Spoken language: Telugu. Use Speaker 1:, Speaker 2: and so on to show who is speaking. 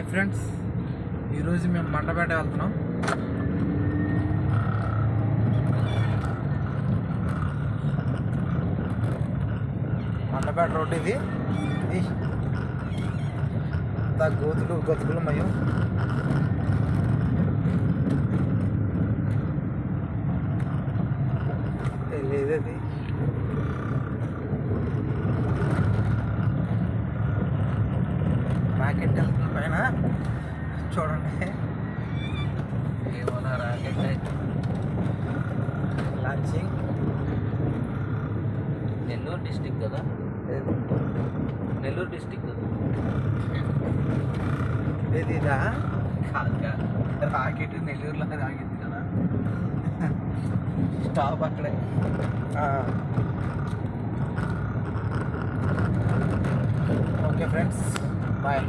Speaker 1: హాయ్ ఫ్రెండ్స్, ఈరోజు మేము మండపేట వెళ్తున్నాం. మండపేట రోడ్ ఇది అంతా గోతులు గతుకులు మయం. లేదది రాకెట్ వెళ్తున్న పైన చూడండి. ఏమన్నా రాకెట్ లాంచింగ్.
Speaker 2: నెల్లూరు డిస్టిక్ కదా, నెల్లూరు డిస్టిక్ కదా.
Speaker 1: ఏది ఇదా?
Speaker 2: కాదు కాదు, రాకెట్ నెల్లూరులో ఆగింది కదా, స్టాప్ అక్కడే.
Speaker 1: Okay friends, bye.